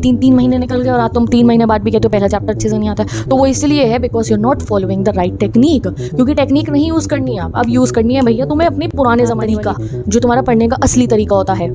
तीन तीन महीने निकल गए और आज तुम 3 महीने बाद भी कहते हो पहला चैप्टर अच्छे से नहीं आता है। तो वो इसलिए है because you are not following the right technique, क्योंकि टेक्निक नहीं यूज़ करनी है अब यूज़ करनी है भैया तुम्हें अपने पुराने ज़माने का, जो तुम्हारा पढ़ने का असली तरीका होता है।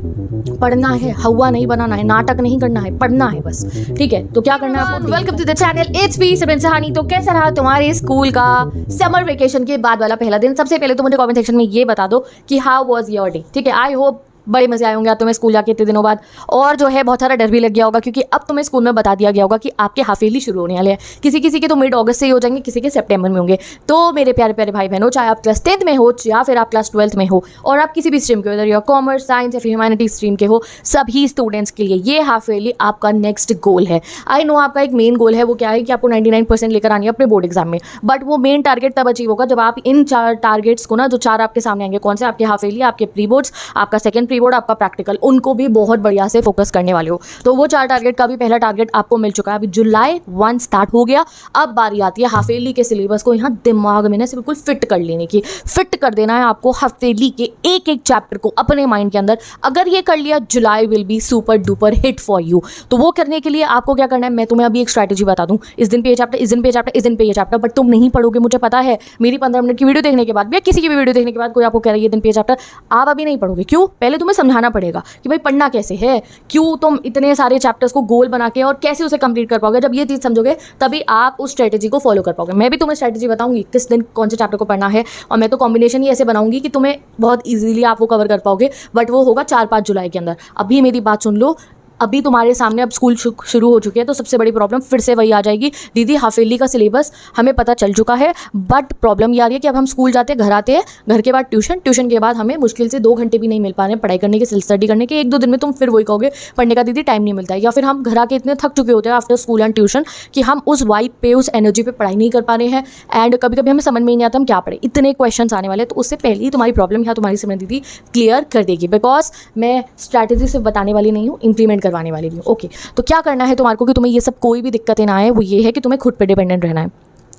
पढ़ना है, हवा नहीं बनाना है, नाटक नहीं करना है, पढ़ना है बस, ठीक है। तो क्या करना है आपको? Welcome to the channel, it's me Simran Sahani. तो कैसा रहा तुम्हारे स्कूल का समर वेकेशन के बाद वाला पहला दिन? सबसे पहले तो मुझे कमेंट सेक्शन में ये बता दो कि हाउ वाज योर डे, ठीक है। आई होप बड़े मजे आए होंगे तुम्हें स्कूल जाके इतने दिनों बाद, और जो है बहुत सारा डर भी लग गया होगा क्योंकि अब तुम्हें स्कूल में बता दिया गया होगा कि आपके हाफ ईयरली शुरू होने वाले हैं। किसी किसी के तो मिड अगस्त से ही हो जाएंगे, किसी के सितंबर में होंगे। तो मेरे प्यारे प्यारे भाई बहनों, चाहे आप क्लास 10th में हो या फिर आप क्लास 12th में हो, और आप किसी भी स्ट्रीम के हो, इधर कॉमर्स, साइंस या फिर ह्यूमैनिटी स्ट्रीम के हो, सभी स्टूडेंट्स के लिए ये हाफ ईयरली आपका नेक्स्ट गोल है। आई नो आपका एक मेन गोल है, वो क्या है कि आपको 99% लेकर आनी है अपने बोर्ड एग्जाम में, बट वो मेन टारगेट तब अचीव होगा जब आप इन 4 टारगेट्स को ना, जो 4 आपके सामने आएंगे, कौन से? आपके हाफ ईयरली, आपके प्री बोर्ड्स, आपका सेकंड प्री बोर्ड, आपका प्रैक्टिकल, उनको भी बहुत बढ़िया से फोकस करने वाले हो। तो वो 4 टारगेट का भी पहला टारगेट आपको मिल चुका है। अभी जुलाई 1 स्टार्ट हो गया। अब बारी आती है हाफ ईयरली के सिलेबस को यहाँ दिमाग में ना से बिल्कुल फिट कर लेने की। फिट कर देना है आपको हाफ ईयरली के एक एक चैप्टर को अपने माइंड के अंदर। अगर ये कर लिया, July will be super duper hit for you. तो वो करने के लिए आपको क्या करना है, मैं तुम्हें अभी एक स्ट्रैटेजी बता दूं। इस दिन पे ये चैप्टर, इस दिन पे ये चैप्टर, इस दिन पे ये चैप्टर, बट तुम नहीं पढ़ोगे, मुझे पता है। मेरी 15 मिनट की वीडियो देखने के बाद या किसी की भी वीडियो देखने के बाद कोई आपको कह रहा है ये दिन पे ये चैप्टर, आप अभी नहीं पढ़ोगे। क्यों? पहले तुम्हें समझाना पड़ेगा कि भाई पढ़ना कैसे है, क्यों तुम इतने सारे चैप्टर्स को गोल बना के और कैसे उसे कंप्लीट कर पाओगे। जब ये चीज़ समझोगे तभी आप उस स्ट्रेटेजी को फॉलो कर पाओगे। मैं भी तुम्हें स्ट्रेटेजी बताऊंगी किस दिन कौन से चैप्टर को पढ़ना है, और मैं तो कॉम्बिनेशन ही ऐसे बनाऊंगी कि तुम्हें बहुत इजीली आप वो कवर कर पाओगे, बट वो होगा 4-5 जुलाई के अंदर। अभी मेरी बात सुन लो, अभी तुम्हारे सामने अब स्कूल शुरू हो चुके हैं, तो सबसे बड़ी प्रॉब्लम फिर से वही आ जाएगी, दीदी हाफ ईयरली का सिलेबस हमें पता चल चुका है, बट प्रॉब्लम ये आ रही है कि अब हम स्कूल जाते हैं, घर आते हैं, घर के बाद ट्यूशन, ट्यूशन के बाद हमें मुश्किल से 2 घंटे भी नहीं मिल पा रहे हैं पढ़ाई करने के, सेल्फ स्टडी करने के। 1-2 दिन में तुम फिर वही कहोगे पढ़ने का दीदी टाइम नहीं मिलता है, या फिर हम घर आके इतने थक चुके होते हैं आफ्टर स्कूल एंड ट्यूशन कि हम उस वाइब पे, उस एनर्जी पे पढ़ाई नहीं कर पा रहे हैं, एंड कभी कभी हमें समझ में नहीं आता हम क्या पढ़े। इतने क्वेश्चन आने वाले हैं, तो उससे पहले ही तुम्हारी प्रॉब्लम यहाँ तुम्हारी सिमरन दीदी क्लियर कर देगी, बिकॉज मैं स्ट्रैटेजी सिर्फ बताने वाली नहीं हूँ, इंप्लीमेंट करवाने वाली भी हूँ। ओके, तो क्या करना है तुम्हारे को कि तुम्हें ये सब कोई भी दिक्कतें ना आए, वो ये है कि तुम्हें खुद पे डिपेंडेंट रहना है।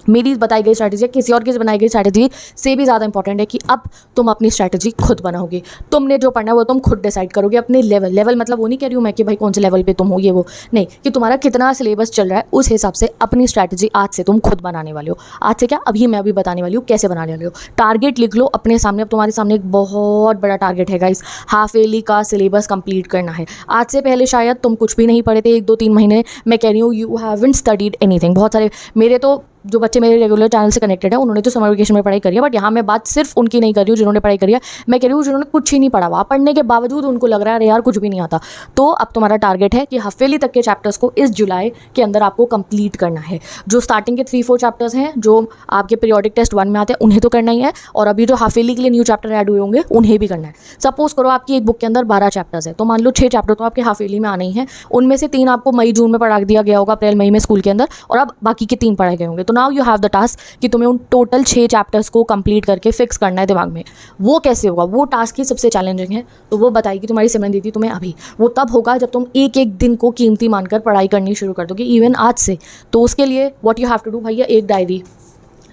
मेरी बताई गई स्ट्रैटेजी किसी और की बनाई गई स्ट्रैटेजी से भी ज़्यादा इंपॉर्टेंट है कि अब तुम अपनी स्ट्रैटेजी खुद बनाओगे। तुमने जो पढ़ना है वो तुम खुद डिसाइड करोगे अपने लेवल मतलब वो नहीं कह रही हूँ मैं कि भाई कौन से लेवल पे तुम हो, ये वो नहीं, कि तुम्हारा कितना सिलेबस चल रहा है उस हिसाब से अपनी स्ट्रैटेजी आज से तुम खुद बनाने वाले हो। आज से क्या, अभी मैं अभी बताने वाली हूँ कैसे बनाने वाले हो। टारगेट लिख लो अपने सामने। अब तुम्हारे सामने एक बहुत बड़ा टारगेट है गाइस, हाफ ईयरली का सिलेबस कंप्लीट करना है। आज से पहले शायद तुम कुछ भी नहीं पढ़े थे 1-2-3 महीने, मैं कह रही हूँ यू हैवंट स्टडीड एनीथिंग। बहुत सारे मेरे तो जो बच्चे मेरे रेगुलर चैनल से कनेक्टेड है उन्होंने तो समर वेकेशन में पढ़ाई करी है, बट यहाँ मैं बात सिर्फ उनकी नहीं कर रही हूँ जिन्होंने पढ़ाई करी है, मैं कह रही हूँ जिन्होंने कुछ ही नहीं पढ़ा हुआ, पढ़ने के बावजूद उनको लग रहा है अरे यार कुछ भी नहीं आता। तो अब तुम्हारा टारगेट है कि हाफ ईयरली तक के चैप्टर्स को इस जुलाई के अंदर आपको कंप्लीट करना है। जो स्टार्टिंग के 3-4 चैप्टर्स हैं जो आपके पीरियोडिक टेस्ट 1 में आते हैं उन्हें तो करना ही है, और अभी जो हाफ ईयरली के लिए न्यू चैप्टर ऐड हुए होंगे उन्हें भी करना है। सपोज करो आपकी एक बुक के अंदर 12 चैप्टर्स है, तो मान लो 6 चैप्टर तो आपके हाफ ईयरली में आने ही हैं, उनमें से 3 आपको मई-जून में पढ़ा दिया गया होगा, अप्रैल-मई में स्कूल के अंदर, और अब बाकी के 3 पढ़ाए गए होंगे। तो now you have the task कि तुम्हें उन टोटल 6 चैप्टर्स को कंप्लीट करके फिक्स करना है दिमाग में। वो कैसे होगा, वो टास्क ही सबसे चैलेंजिंग है, तो वो बताएगी तुम्हारी सिमरन दीदी तुम्हें अभी। वो तब होगा जब तुम एक एक दिन को कीमती मानकर पढ़ाई करनी शुरू कर दोगे, इवन आज से। तो उसके लिए what you have to do भैया, एक डायरी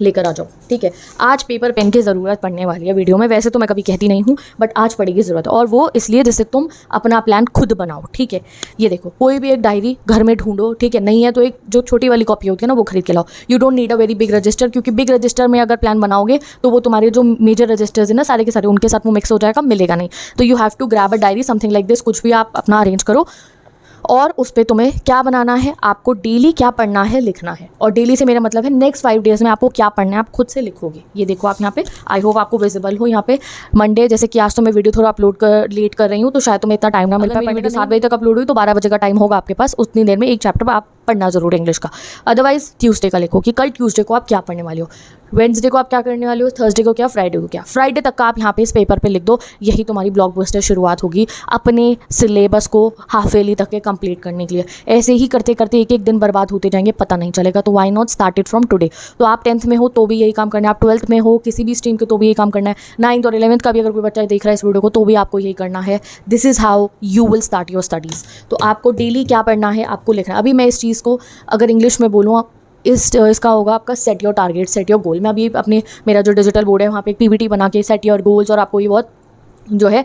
लेकर आ जाओ, ठीक है। आज पेपर पेन की ज़रूरत पड़ने वाली है वीडियो में, वैसे तो मैं कभी कहती नहीं हूँ, बट आज पड़ेगी ज़रूरत, और वो इसलिए जिससे तुम अपना प्लान खुद बनाओ, ठीक है। ये देखो, कोई भी एक डायरी घर में ढूंढो, ठीक है। नहीं है तो एक जो छोटी वाली कॉपी होती है ना वो खरीद के लाओ। You don't need a very big register, क्योंकि बिग रजिस्टर में अगर प्लान बनाओगे तो वो तुम्हारे जो मेजर रजिस्टर्स है ना सारे के सारे, उनके साथ वो मिक्स हो जाएगा, मिलेगा नहीं। तो you have to grab a diary, something like this, कुछ भी आप अपना अरेंज करो, और उस पर तुम्हें क्या बनाना है, आपको डेली क्या पढ़ना है लिखना है। और डेली से मेरा मतलब है नेक्स्ट 5 डेज़ में आपको क्या पढ़ना है आप खुद से लिखोगे। ये देखो आप यहाँ पे, आई होप आपको विजिबल हो। यहाँ पे मंडे, जैसे कि आज तो मैं वीडियो थोड़ा लेट कर रही हूँ, तो शायद तुम्हें इतना टाइम ना मिल पाए। वीडियो 7 बजे तक अपलोड हुई तो 12 बजे का टाइम होगा आपके पास, उतनी देर में एक चैप्टर आप पढ़ना ज़रूर है इंग्लिश का। अदरवाइज ट्यूसडे का लिखो कि कल ट्यूसडे को आप क्या पढ़ने वाले हो, वेडनेसडे को आप क्या करने वाले हो, थर्सडे को क्या, फ्राइडे को क्या। फ्राइडे तक का आप यहाँ पे इस पेपर पे लिख दो। यही तुम्हारी ब्लॉकबस्टर शुरुआत होगी अपने सिलेबस को हाफ ईयरली तक के कंप्लीट करने के लिए। ऐसे ही करते करते एक एक दिन बर्बाद होते जाएंगे, पता नहीं चलेगा। तो why not start it from today. तो आप 10th में हो तो भी यही काम करना है, आप 12th में हो किसी भी स्ट्रीम के तो भी यही काम करना है, 9th और 11th का भी अगर कोई बच्चा देख रहा है इस वीडियो को तो भी आपको यही करना है। This is how you will start your studies. तो आपको डेली क्या पढ़ना है आपको लिखना है। अभी मैं इस चीज़ को अगर इंग्लिश में बोलूँ, इसका होगा आपका set your target, set your goal. मैं अभी मेरा जो डिजिटल बोर्ड है वहाँ पे एक PPT बना के सेट योर गोल्स, और आपको ये बहुत जो है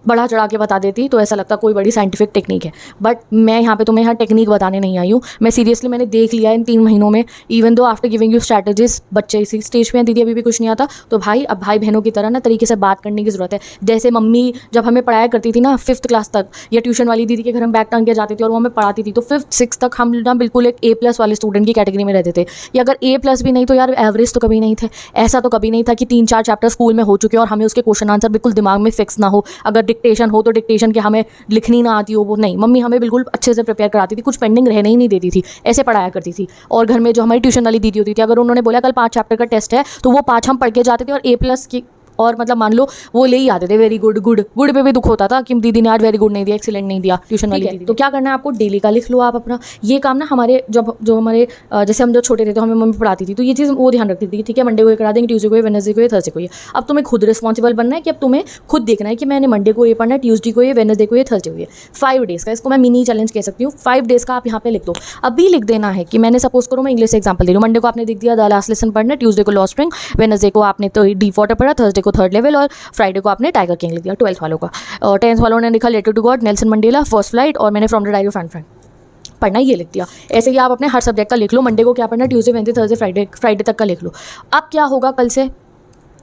बढ़ा चढ़ा के बता देती तो ऐसा लगता कोई बड़ी साइंटिफिक टेक्निक है। बट मैं यहाँ पे तुम्हें यहाँ टेक्निक बताने नहीं आई हूँ। मैं सीरियसली मैंने देख लिया इन 3 महीनों में, even though after giving you strategies, बच्चे इसी स्टेज पे हैं, दीदी अभी भी कुछ नहीं आता, तो भाई अब भाई बहनों की तरह ना तरीके से बात करने की ज़रूरत है। जैसे मम्मी जब हमें पढ़ाया करती थी ना 5th क्लास तक, या ट्यूशन वाली दीदी के घर हम बैग टांग के जाते थे और वो हमें पढ़ाती थी, तो 5th 6th तक हम ना बिल्कुल एक A+ वाले स्टूडेंट की कैटेगरी में रहते थे, या अगर A+ भी नहीं तो यार एवरेज तो कभी नहीं थे। ऐसा तो कभी नहीं था कि 3-4 चैप्टर स्कूल में हो चुके और हमें उसके क्वेश्चन आंसर बिल्कुल दिमाग में फिक्स ना हो। अगर डिक्टेशन हो तो डिक्टेशन के हमें लिखनी ना आती हो, वो नहीं, मम्मी हमें बिल्कुल अच्छे से प्रिपेयर कराती थी, कुछ पेंडिंग रहने ही नहीं देती थी, ऐसे पढ़ाया करती थी। और घर में जो हमारी ट्यूशन वाली दीदी होती थी, अगर उन्होंने बोला कल 5 चैप्टर का टेस्ट है तो वो 5 हम पढ़ के जाते थे और A+ की, और मतलब मान लो वो ले ही आते थे वेरी गुड। गुड पे भी दुख होता था कि दीदी ने आज वेरी गुड नहीं दिया, एक्सीलेंट नहीं दिया ट्यूशन वाली दीदी। तो क्या करना है आपको, डेली का लिख लो आप अपना। ये काम ना हमारे जो हमारे जैसे हम जो छोटे थे तो हमें मम्मी पढ़ाती थी, तो ये चीज़ वो ध्यान रखती थी, ठीक है मंडे को ये करा देंगे, ट्यूसडे को ये, वेडनेसडे को ये, थर्सडे को ये। अब तुम्हें खुद रिस्पॉन्सिबल बनना है कि अब तुम्हें खुद देखना है कि मैंने मंडे को ये पढ़ना है, ट्यूसडे को ये, वेडनेसडे को ये, थर्सडे को ये। 5 डेज़ का, इसको मैं मिनी चैलेंज कह सकती हूँ। 5 डेज़ का आप यहाँ पे लिख दो। अभी लिख देना है कि मैंने सपोज करो मैं इंग्लिश से एग्जाम्पल दे रही हूँ, मंडे को आपने लिख दिया द लास्ट लेसन पढ़ना है, ट्यूसडे को लॉ स्प्रिंग, वेडनेसडे को आपने तो डीप वाटर पढ़ा, थर्सडे को 3rd लेवल, और फ्राइडे को आपने टाइगर किंग लिख दिया 12th वालों का। और 10th वालों ने लिखा letter to God, Nelson Mandela, first flight, और मैंने from the diary of Anne Frank पढ़ना ये लिख दिया। ऐसे ही आप अपने हर सब्जेक्ट का लिख लो। मंडे को क्या पढ़ना, ट्यूसडे, वेडनेसडे, थर्सडे, फ्राइडे तक का लिख लो। अब क्या होगा कल से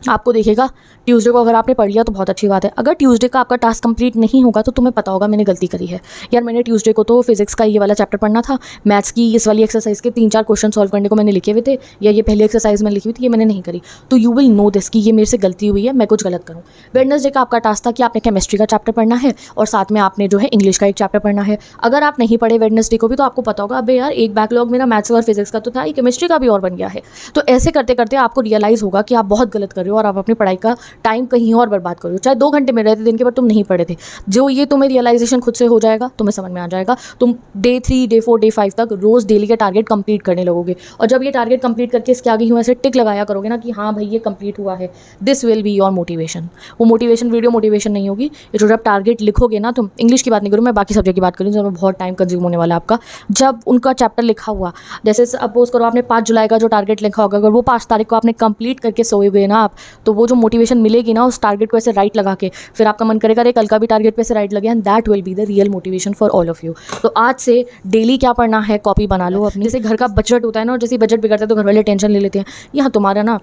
आपको देखेगा, ट्यूसडे को अगर आपने पढ़ लिया तो बहुत अच्छी बात है। अगर ट्यूसडे का आपका टास्क कंप्लीट नहीं होगा तो तुम्हें पता होगा मैंने गलती करी है, यार मैंने ट्यूसडे को तो फिजिक्स का ये वाला चैप्टर पढ़ना था, मैथ्स की इस वाली एक्सरसाइज के 3-4 क्वेश्चन सॉल्व करने को मैंने लिखे हुए थे, या ये पहली एक्सरसाइज मैंने लिखी हुई थी, ये मैंने नहीं करी। तो यू विल नो दिस कि ये मेरे से गलती हुई है, मैं कुछ गलत करूँ। वेडनेसडे का आपका टास्क था कि आपने केमिस्ट्री का चैप्टर पढ़ना है और साथ में आपने जो है इंग्लिश का एक चैप्टर पढ़ना है। अगर आप नहीं पढ़े वेडनेसडे को भी तो आपको पता होगा अबे यार एक बैकलॉग मेरा मैथ्स और फिजिक्स का तो था, केमिस्ट्री का भी और बन गया है। तो ऐसे करते करते आपको रियलाइज़ होगा कि आप बहुत गलत कर रहे हो और आप अपनी पढ़ाई का टाइम कहीं और बर्बाद करो। चाहे 2 घंटे में रहते दिन के, पर तुम नहीं पढ़े थे। जो ये तुम्हें रियलाइजेशन खुद से हो जाएगा, तुम्हें समझ में आ जाएगा, तुम डे 3, डे 4, डे 5 तक रोज़ डेली के टारगेट कंप्लीट करने लगोगे। और जब ये टारगेट कंप्लीट करके इसके आगे यूँ ऐसे टिक लगाया करोगे ना कि हाँ भाई ये कंप्लीट हुआ है, this will be your motivation. वो मोटिवेशन वीडियो मोटिवेशन नहीं होगी, ये जो जब टारगेट लिखोगे ना, तुम इंग्लिश की बात नहीं करूँ, मैं बाकी सब्जेक्ट की बात करूँ जब बहुत टाइम कंज्यूम होने वाला है आपका। जब उनका चैप्टर लिखा हुआ, जैसे सपोज करो आपने 5 जुलाई का जो टारगेट लिखा होगा, अगर वो 5 तारीख को आपने कंप्लीट करके सोए हुए ना आप, तो वो जो मोटिवेशन मिलेगी ना उस टारगेट को ऐसे राइट लगा के, फिर आपका मन करेगा अरे कल का भी टारगेट पे से राइट लगे, and that will be the real motivation for all of you. तो आज से डेली क्या पढ़ना है, कॉपी बना लो अपनी। जैसे घर का बजट होता है ना, और जैसे बजट बिगड़ता है तो घर वाले टेंशन ले लेते हैं। यहाँ तुम्हारा ना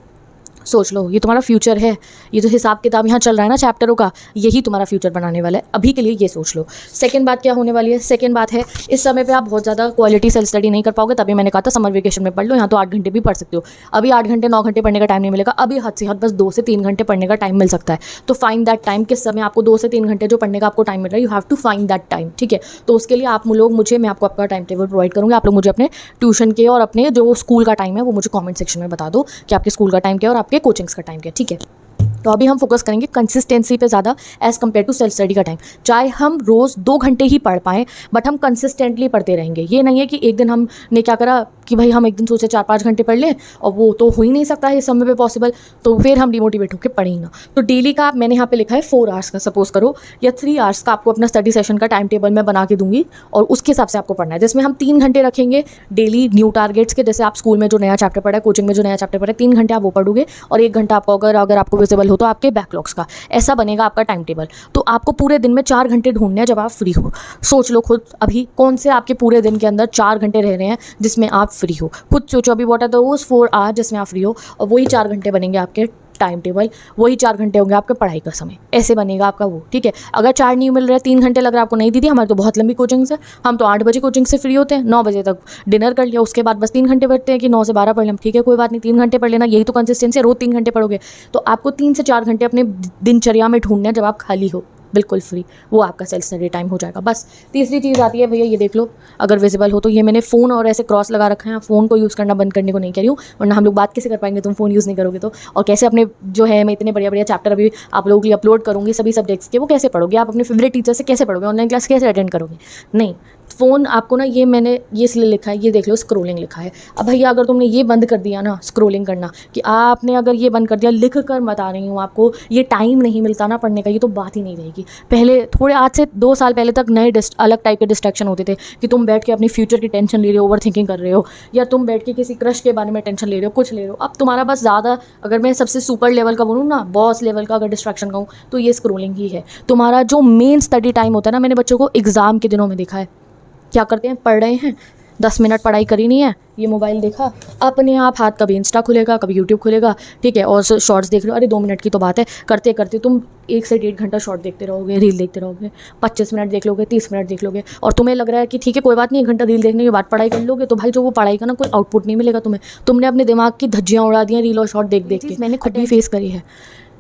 सोच लो, ये तुम्हारा फ्यूचर है, ये जो हिसाब किताब यहाँ चल रहा है ना चैप्टरों का, यही तुम्हारा फ्यूचर बनाने वाला है। अभी के लिए ये सोच लो। सेकंड बात क्या होने वाली है, सेकंड बात है इस समय पे आप बहुत ज़्यादा क्वालिटी सेल्फ स्टडी नहीं कर पाओगे, तभी मैंने कहा था समर वेकेशन में पढ़ लो। यहाँ तो 8 घंटे भी पढ़ सकते हो। अभी 8 घंटे 9 घंटे पढ़ने का टाइम नहीं मिलेगा, अभी हद से हद बस 2 से 3 घंटे पढ़ने का टाइम मिल सकता है। तो फाइंड दैट टाइम, किस समय आपको 2 से 3 घंटे जो पढ़ने का आपको टाइम मिल रहा है, you have to find that time, ठीक है। तो उसके लिए आप लोग मुझे, मैं आपको आपका टाइम टेबल प्रोवाइड करूँगी, आप लोग मुझे अपने ट्यूशन के और अपने जो स्कूल का टाइम है वो मुझे कॉमेंट सेक्शन में बता दो कि आपके स्कूल का टाइम क्या है और आपके कोचिंग्स का टाइम क्या है, ठीक है। तो अभी हम फोकस करेंगे कंसिस्टेंसी पे ज़्यादा as compare to self study का टाइम। चाहे हम रोज़ 2 घंटे ही पढ़ पाएँ, बट हम कंसिस्टेंटली पढ़ते रहेंगे। ये नहीं है कि एक दिन हमने क्या करा कि भाई हम एक दिन सोचे 4-5 घंटे पढ़ लें, और वो तो हो ही नहीं सकता है इस समय पे पॉसिबल, तो फिर हम डिमोटिवेट होकर पढ़े ही ना। तो डेली का मैंने यहाँ पे लिखा है 4 आवर्स का सपोज करो, या 3 आवर्स का आपको अपना स्टडी सेशन का टाइम टेबल मैं बना के दूंगी, और उसके हिसाब से आपको पढ़ना है। जिसमें हम 3 घंटे रखेंगे डेली न्यू टारगेट्स के, जैसे आप स्कूल में जो नया चैप्टर पढ़ा है, कोचिंग में जो नया चैप्टर पढ़ा है, 3 घंटे आप वो पढ़ोगे, और 1 घंटा आपको अगर आपको विजिबल हो तो आपके बैकलॉग्स का। ऐसा बनेगा आपका टाइम टेबल। तो आपको पूरे दिन में 4 घंटे ढूंढने हैं जब आप फ्री हो। सोच लो खुद अभी कौन से आपके पूरे दिन के अंदर 4 घंटे रह रहे हैं जिसमें आप फ्री हो। खुद सोचो अभी व्हाट आर दोस 4 आवर्स जिसमें आप फ्री हो, और वही 4 घंटे बनेंगे आपके टाइम टेबल, वही 4 घंटे होंगे आपके पढ़ाई का समय। ऐसे बनेगा आपका वो, ठीक है। अगर 4 नहीं मिल रहे, 3 घंटे लग रहा है आपको, नहीं दीदी हमारी तो बहुत लंबी कोचिंग है, हम तो 8 बजे कोचिंग से फ्री होते हैं, 9 बजे तक डिनर कर लिया, उसके बाद बस 3 घंटे पढ़ते हैं कि 9 से 12 पढ़ लें, ठीक है कोई बात नहीं, 3 घंटे पढ़ लेना, यही तो कंसिस्टेंसी है। रोज़ 3 घंटे पढ़ोगे तो आपको 3 से 4 घंटे अपने दिनचर्या में ढूंढने हैं जब आप खाली हो, बिल्कुल फ्री, वो आपका सेल्फ स्टडी टाइम हो जाएगा। बस तीसरी चीज़ आती है भैया, ये देख लो अगर विजिबल हो तो, ये मैंने फ़ोन और ऐसे क्रॉस लगा रखा है, फ़ोन को यूज़ करना बंद करने को नहीं कह रही हूँ, वरना हम लोग बात कैसे कर पाएंगे, तुम फ़ोन यूज़ नहीं करोगे तो। और कैसे अपने जो है मैं इतने बढ़िया बढ़िया चैप्टर अभी आप लोगों के लिए अपलोड करूँगी सभी सब्जेक्ट्स के, वो कैसे पढ़ोगे आप, अपने फेवरेट टीचर से कैसे पढ़ोगे, ऑनलाइन क्लास कैसे अटेंड करोगे, नहीं। फ़ोन आपको ना, ये मैंने ये इसलिए लिखा है, ये देख लो स्क्रोलिंग लिखा है। अब भैया अगर तुमने ये बंद कर दिया ना स्क्रोलिंग करना, कि आपने अगर ये बंद कर दिया, लिख कर बता रही हूँ आपको, ये टाइम नहीं मिलता ना पढ़ने का, ये तो बात ही नहीं रहेगी। पहले थोड़े आज से 2 साल पहले तक नए अलग टाइप के डिस्ट्रैक्शन होते थे कि तुम बैठ के अपनी फ्यूचर की टेंशन ले रहे हो, ओवर थिंकिंग कर रहे हो, या तुम बैठ के किसी क्रश के बारे में टेंशन ले रहे हो, कुछ ले रहे हो। अब तुम्हारा बस ज़्यादा, अगर मैं सबसे सुपर लेवल का बोलूँ ना, बॉस लेवल का अगर डिस्ट्रैक्शन कहूँ, तो ये स्क्रोलिंग ही है। तुम्हारा जो मेन स्टडी टाइम होता है ना, मैंने बच्चों को एग्ज़ाम के दिनों में देखा है, क्या करते हैं, पढ़ रहे हैं, 10 मिनट पढ़ाई करी नहीं है, ये मोबाइल देखा, अपने आप हाथ कभी इंस्टा खुलेगा, कभी यूट्यूब खुलेगा, ठीक है, और शॉर्ट्स देख रहे हो। अरे 2 मिनट की तो बात है, करते करते तुम 1 से 1.5 घंटा शॉर्ट देखते रहोगे, रील देखते रहोगे, 25 मिनट देख लोगे, 30 मिनट देख लोगे, और तुम्हें लग रहा है कि ठीक है कोई बात नहीं, 1 घंटा रील देखने के बाद पढ़ाई कर लोगे, तो भाई जो वो पढ़ाई का ना कोई आउटपुट नहीं मिलेगा तुम्हें। तुमने अपने दिमाग की धज्जियाँ उड़ा दी हैं रील और शॉर्ट देख देख के। मैंने खुद भी फेस करी है,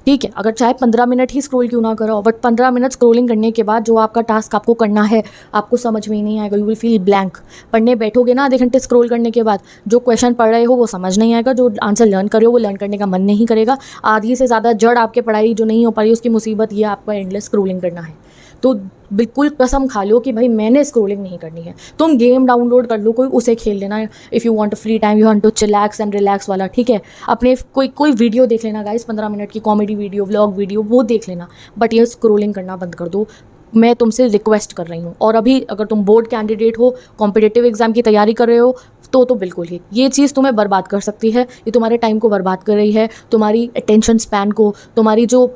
ठीक है, अगर चाहे 15 मिनट ही स्क्रॉल क्यों ना करो, बट 15 मिनट स्क्रॉलिंग करने के बाद जो आपका टास्क आपको करना है, आपको समझ में ही नहीं आएगा, यू विल फील ब्लैंक। पढ़ने बैठोगे ना आधे घंटे स्क्रॉल करने के बाद, जो क्वेश्चन पढ़ रहे हो वो समझ नहीं आएगा, जो आंसर लर्न कर रहे हो वो लर्न करने का मन नहीं करेगा। आधी से ज़्यादा जड़ आपके पढ़ाई जो नहीं हो पा रही, उसकी मुसीबत ये आपका एंडलेस स्क्रॉलिंग करना है। तो बिल्कुल कसम खा लो कि भाई मैंने स्क्रॉलिंग नहीं करनी है। तुम गेम डाउनलोड कर लो, कोई उसे खेल लेना, if you want free time, you want to chillax and relax वाला, ठीक है। अपने कोई वीडियो देख लेना गाइस, 15 मिनट की कॉमेडी वीडियो, व्लॉग वीडियो, वो देख लेना, बट ये स्क्रॉलिंग करना बंद कर दो, मैं तुमसे रिक्वेस्ट कर रही हूँ। और अभी अगर तुम बोर्ड कैंडिडेट हो, कॉम्पिटिटिव एग्जाम की तैयारी कर रहे हो, तो बिल्कुल ही ये चीज़ तुम्हें बर्बाद कर सकती है। ये तुम्हारे टाइम को बर्बाद कर रही है, तुम्हारी अटेंशन स्पैन को, तुम्हारी जो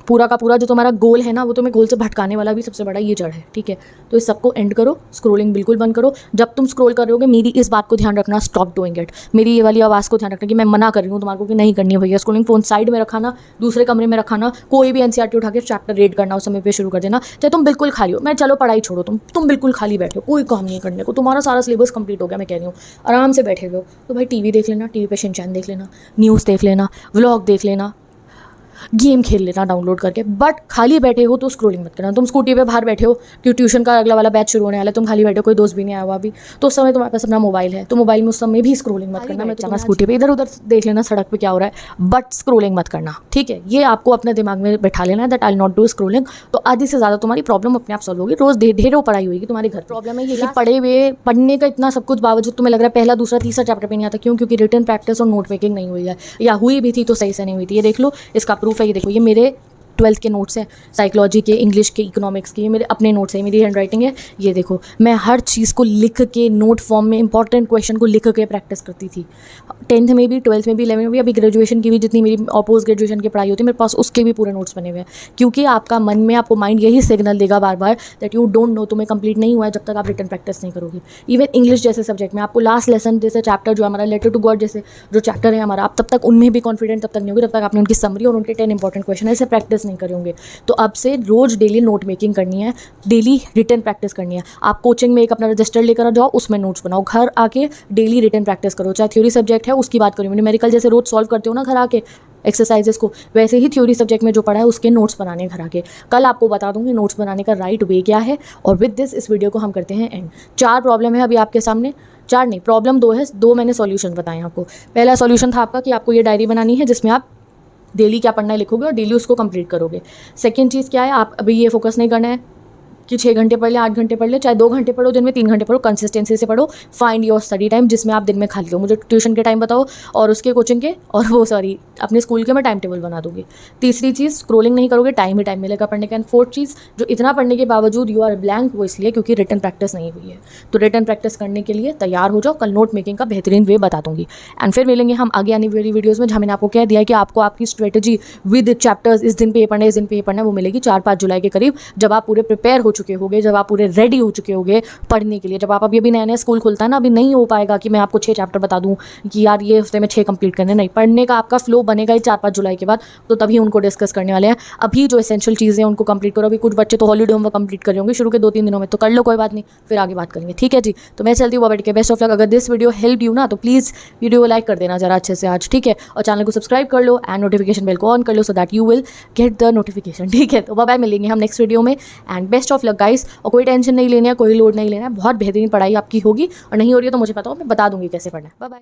पूरा का पूरा जो तुम्हारा गोल है ना, वो तुम्हें गोल से भटकाने वाला भी सबसे बड़ा ये जड़ है, ठीक है। तो इस सबको एंड करो, स्क्रोलिंग बिल्कुल बंद करो। जब तुम स्क्रोल कर रहे होगे, मेरी इस बात को ध्यान रखना, स्टॉप डूइंग इट। मेरी ये वाली आवाज़ को ध्यान रखना कि मैं मना कर रही हूँ तुम्हारे को कि नहीं करनी है भैया स्क्रोलिंग। फ़ोन साइड में रखाना, दूसरे कमरे में रखाना, कोई भी एनसीईआरटी उठा के चैप्टर रीड करना उस समय पे शुरू कर देना। चाहे तुम बिल्कुल खाली हो, मैं चलो पढ़ाई छोड़ो, तुम बिल्कुल खाली बैठे हो, कोई काम नहीं करने को, तुम्हारा सारा सिलेबस कंप्लीट हो गया, मैं कह रही हूँ, आराम से बैठे हुए हो, तो भाई टीवी देख लेना, टीवी पे शिनचैन देख लेना, न्यूज़ देख लेना, व्लॉग देख लेना, गेम खेल लेना डाउनलोड करके, बट खाली बैठे हो तो स्क्रोलिंग मत करना। तुम स्कूटी पे बाहर बैठे हो कि ट्यूशन का अगला वाला बैच शुरू होने वाला है, तुम खाली बैठे हो, कोई दोस्त भी नहीं आया हुआ अभी, तो उस समय तुम्हारे पास अपना मोबाइल है, तो मोबाइल में उस समय भी स्क्रोलिंग मत करना। मैं तो स्कूटी पे इधर उधर देख लेना सड़क पे क्या हो रहा है, बट स्क्रोलिंग मत करना, ठीक है। ये आपको अपने दिमाग में बैठा लेना है that I not do scrolling. तो आधी से ज़्यादा तुम्हारी प्रॉब्लम अपने आप सॉल्व होगी। रोज़ ढेरों पढ़ाई होगी तुम्हारे घर। प्रॉब्लम है ये कि पढ़े हुए पढ़ने का इतना सब कुछ बावजूद तुम्हें लग रहा है पहला दूसरा तीसरा चैप्टर पे नहीं आता। क्यों? क्योंकि रिटन प्रैक्टिस और नोट मेकिंग नहीं हुई है, या हुई भी थी तो सही से नहीं हुई थी। ये देख लो, इसका प्रूफ है, ये देखो, ये मेरे 12th के नोट्स हैं, साइकोलॉजी के, इंग्लिश के, इकोनॉमिक्स के, ये मेरे अपने नोट्स हैं, मेरी हैंड राइटिंग है। ये देखो, मैं हर चीज़ को लिख के नोट फॉर्म में इंपॉर्टेंट क्वेश्चन को लिख के प्रैक्टिस करती थी। 10th में भी, 12th में भी, 11th में भी, अभी ग्रेजुएशन की भी जितनी मेरी और पोस्ट ग्रेजुएशन की पढ़ाई होती है मेरे पास, उसके भी पूरे नोट्स बने हुए हैं। क्योंकि आपका मन में, आपको माइंड यही सिग्नल देगा बार बार दैट यू डोंट नो, तुम्हें कंप्लीट नहीं हुआ है जब तक आप रिटन प्रैक्टिस नहीं करोगे। इवन इंग्लिश जैसे सब्जेक्ट में आपको लास्ट लेसन जैसे चैप्टर जो हमारा लेटर टू गॉड जैसे जो चैप्टर है हमारा, आप तब तक उनमें भी कॉन्फिडेंट तब तक नहीं होगी जब तक आपने उनकी समरी और उनके 10 इंपॉर्टेंट क्वेश्चन ऐसे प्रैक्टिस नहीं करे होंगे। तो अब से रोज़ डेली नोट मेकिंग करनी है, डेली रिटन प्रैक्टिस करनी है। आप कोचिंग में एक अपना रजिस्टर लेकर जाओ, उसमें नोट्स बनाओ, घर आके डेली रिटन प्रैक्टिस करो। चाहे थ्योरी सब्जेक्ट है उसकी बात करूँ, न्यूमेरिकल जैसे रोज सॉल्व करते हो ना घर आके एक्सरसाइजेस को, वैसे ही थ्योरी सब्जेक्ट में जो पढ़ा है उसके नोट्स बनाने घर आके। कल आपको बता दूंगी नोट्स बनाने का राइट वे क्या है। और विद दिस इस वीडियो को हम करते हैं एंड। 4 प्रॉब्लम है अभी आपके सामने, 4 नहीं, प्रॉब्लम 2 है, 2 मैंने सॉल्यूशन बताए आपको। पहला सॉल्यूशन था आपका कि आपको ये डायरी बनानी है जिसमें आप डेली क्या पढ़ना है लिखोगे और डेली उसको कंप्लीट करोगे। सेकंड चीज़ क्या है, आप अभी ये फोकस नहीं करना है कि 6 घंटे पढ़ ले, 8 घंटे पढ़ ले, चाहे 2 घंटे पढ़ो दिन में, 3 घंटे पढ़ो, कंसिस्टेंसी से पढ़ो। फाइंड योर स्टडी टाइम जिसमें आप दिन में खाली हो। मुझे ट्यूशन के टाइम बताओ और उसके कोचिंग के और वो अपने स्कूल के मैं टाइम टेबल बना दूंगी। तीसरी चीज़, स्क्रोलिंग नहीं करोगे, टाइम ही टाइम मिलेगा पढ़ने का। एंड फोर्थ चीज़, जो इतना पढ़ने के बावजूद यू आर ब्लैंक, वो इसलिए क्योंकि रिटन प्रैक्टिस नहीं हुई है। तो रिटन प्रैक्टिस करने के लिए तैयार हो जाओ, कल नोट मेकिंग का बेहतरीन वे बता दूंगी। एंड फिर मिलेंगे हम आगे आने वाली वीडियोज़ में, जहाँ मैंने आपको कह दिया है कि आपको आपकी स्ट्रेटेजी विद चैप्टर्स, इस दिन पे ये पढ़ना है, इस दिन पे ये पढ़ना है, वो मिलेगी 4-5 जुलाई के करीब, जब आप पूरे प्रिपेयर हो चुके होगे, जब आप पूरे रेडी हो चुके होगे पढ़ने के लिए। जब आप अभी नया नया स्कूल खुलता है ना, अभी नहीं हो पाएगा कि मैं आपको 6 चैप्टर बता दूं कि यार ये हफ्ते में 6 कंप्लीट करने, नहीं, पढ़ने का आपका फ्लो बनेगा ही 4-5 जुलाई के बाद, तो तभी उनको डिस्कस करने वाले हैं। अभी जो एसेंशियल चीज़ें उनको कंप्लीट करो। अभी कुछ बच्चे तो हॉलीडे होमवर्क कंप्लीट कर होंगे शुरू के 2-3 दिनों में, तो कर लो, कोई बात नहीं, फिर आगे बात करेंगे, ठीक है जी। तो मैं चलती हूँ बैठ के, बेस्ट ऑफ लक। अगर दिस वीडियो हेल्प यू ना, तो प्लीज़ वीडियो को लाइक कर देना जरा अच्छे से आज, ठीक है, और चैनल को सब्सक्राइब कर लो एंड नोटिफिकेशन बेल को ऑन कर लो so that you will get the notification, ठीक है। तो बाय बाय, मिलेंगे हम नेक्स्ट वीडियो में and best of luck guys. और कोई टेंशन नहीं लेनी है, कोई लोड नहीं लेना है, बहुत बेहतरीन पढ़ाई आपकी होगी, और नहीं हो रही है तो मुझे पता हो, मैं बता दूंगी कैसे पढ़ना है। Bye bye.